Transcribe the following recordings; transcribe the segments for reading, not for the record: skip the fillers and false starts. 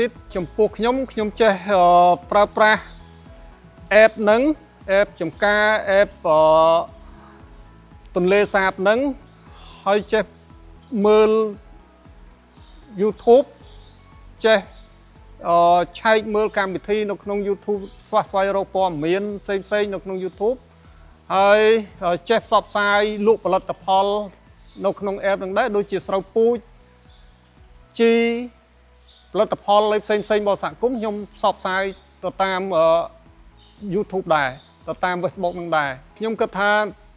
ទៀតចំពោះខ្ញុំចេះប្រើប្រាស់ app ហ្នឹង app ចំការ app ទន្លេសាបហ្នឹងហើយចេះមើល YouTube ចេះឆែកមើលកម្មវិធីនៅក្នុង YouTube ស្វែងរកព័ត៌មានផ្សេងៗនៅក្នុង YouTube ហើយចេះផ្សព្វផ្សាយលក់ផលិតផលនៅក្នុង app ហ្នឹងដែរដូចជាស្រូវពូជជីផលិតផលផ្សេងៗរបស់សហគមន៍ខ្ញុំផ្សព្វផ្សាយទៅតាម YouTube ដែរទៅតាម Facebook ហ្នឹងដែរខ្ញុំគិតថា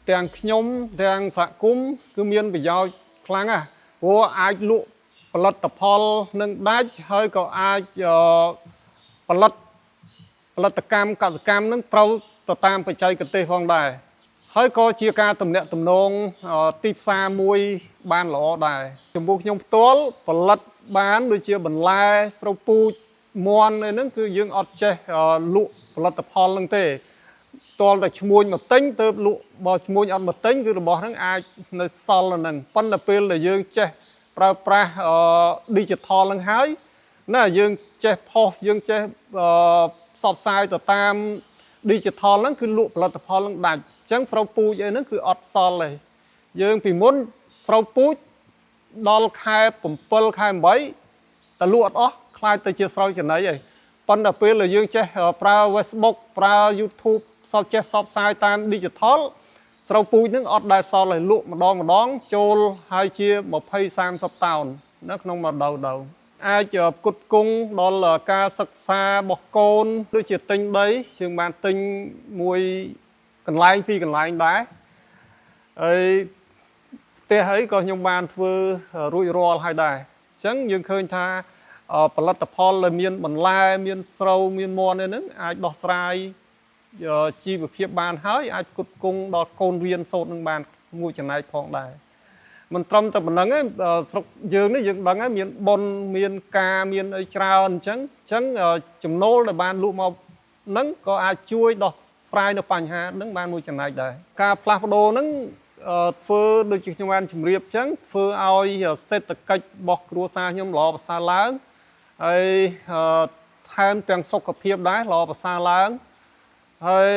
ទាំងខ្ញុំទាំងសហគមន៍គឺមានប្រយោជន៍ខ្លាំងណាស់ព្រោះអាចលក់ផលិតផលនឹងដាច់ហើយក៏អាចផលិតកម្មកសិកម្មនឹងត្រូវទៅតាមបច្ចេកទេសផងដែរហើយក៏ជាការទំនាក់ទំនងទីផ្សារមួយបានល្អដែរចំពោះខ្ញុំផ្ទាល់ផលិតបានដូចជាបន្លែស្រូវពូជមាន់អីហ្នឹងគឺយើងអត់ចេះលក់ផលិតផលហ្នឹងទេតលតែឈ្មួញមកទិញទៅលក់បើឈ្មួញអត់មកទិញគឺរបស់ហ្នឹងអាចនៅសល់នៅហ្នឹងប៉ុន្តែពេលដែលយើងចេះប្រើប្រាស់ digital ហ្នឹងហើយណាយើងចេះផុសយើងចេះផ្សព្វផ្សាយទៅតាម digital ហ្នឹងគឺលក់ផលិតផលហ្នឹងដាច់អញ្ចឹងស្រូវពូជអីហ្នឹងគឺអត់សល់ទេយើងពីមុនស្រូវពូជដល់ខែ7ខែ8តលក់អត់អស់ខ្លាចទៅជាស្រូវចំណីហើយប៉ុន្តែពេលដែលយើងចេះប្រើ Facebook ប្រើ YouTube ចេះផ្សព្វផ្សាយតាម digital ស្រូវពូជហ្នឹងអត់ដែលសល់ឲ្យលក់ម្ដងចូលហើយជា20 30តោននៅក្នុងមួយដៅអាចផ្គត់ផ្គង់ដល់ការសិក្សារបស់កូនដូចជាទិញដីយើងបានទិញមួយកន្លែងពីរកន្លែងដែរហើយផ្ទះអីក៏ខ្ញុំបានធ្វើរួចរាល់ហើយដែរអញ្ចឹងយើងឃើញថាផលិតផលដែលមានបន្លែមានស្រូវមានមាន់ហ្នឹងអាចដោះស្រាយជីវភាពបានហើយអាចផ្គត់ផ្គង់ដល់កូនរៀនសូត្រនឹងបានមួយចំណែកផងដែរមិនត្រឹមតែប៉ុណ្្នឹងទេស្រុកយើងនេះយើងដឹងហើយមានបុណ្យមានការមានអីច្រើនអញ្ចឹងចំណូលដែលបានលក់មកហ្នឹងក៏អាចជួយដោះស្រាយនៅបញ្ហាហ្នឹងបានមួយចំណែកដែរការផ្លាស់ប្ដូរហ្នឹងធ្វើដូចជាខ្ញុំបានជម្រាបអញ្ចឹងធ្វើឲ្យសេដ្ឋកិច្ចរបស់គ្រួសារខ្ញុំល្អប្រសើរឡើងហើយថែមទាំងសុខភាពដែរល្អប្រសើរឡើងហើយ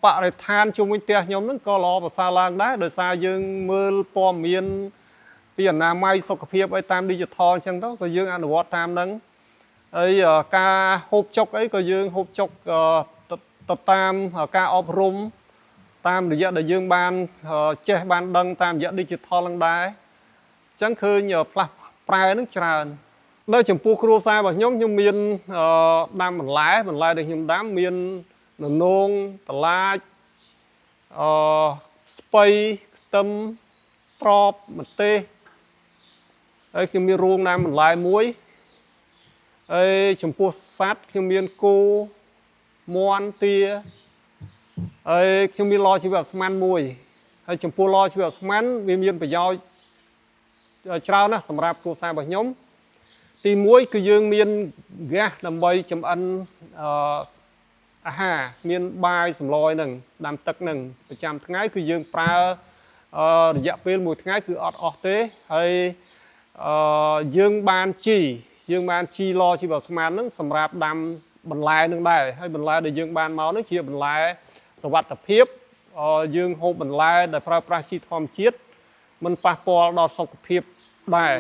បរិស្ថានជុំវិញផ្ទះខ្ញុំហ្នឹងក៏ល្អប្រសើរឡើងដែរដោយសារយើងមើលព័ត៌មានពីអនាម័យសុខភាពអីតាម digital អញ្ចឹងទៅក៏យើងអនុវត្តតាមហ្នឹងហើយការហូបចុកអីក៏យើងហូបចុកទៅតាមការអប់រំតាមរយៈដែលយើងបានចេះបានដឹងតាមរយៈ digital ហ្នឹងដែរអញ្ចឹងឃើញផ្លាស់ប្រែហ្នឹងច្រើននៅចំពោះគ្រួសាររបស់ខ្ញុំមានដាំបន្លែដែលខ្ញុំដាំមានននងតឡាចស្ពៃខ្ទឹមត្រប់ម្ទេសហើយខ្ញុំមានរូងដាំបន្លែមួយហើយចំពោះសត្វខ្ញុំមានគោមាន់ទាហើយខ្ញុំមានឡជីវៈស្មានមួយហើយចំពោះឡជីវៈស្មានវាមានប្រយោជន៍ច្រើនណាស់សម្រាប់គ្រួសាររបស់ខ្ញុំទី1គឺយើងមានហ្គាសដើម្បីចម្អិនអាហារមានបាយសម្លហ្នឹងដាំទឹកហ្នឹងប្រចាំថ្ងៃគឺយើងប្រើរយៈពេលមួយថ្ងៃគឺអត់អស់ទេហើយយើងបានជីឡជីវស្មានហ្នឹងសម្រាប់ដាំបន្លែហ្នឹងដែរហើយបន្លែដែលយើងបានមកហ្នឹងជាបន្លែសុវត្ថិភាពយើងហូបបន្លែដែលប្រើប្រាស់ជីធម្មជាតិមិនប៉ះពាល់ដល់សុខភាពដែរ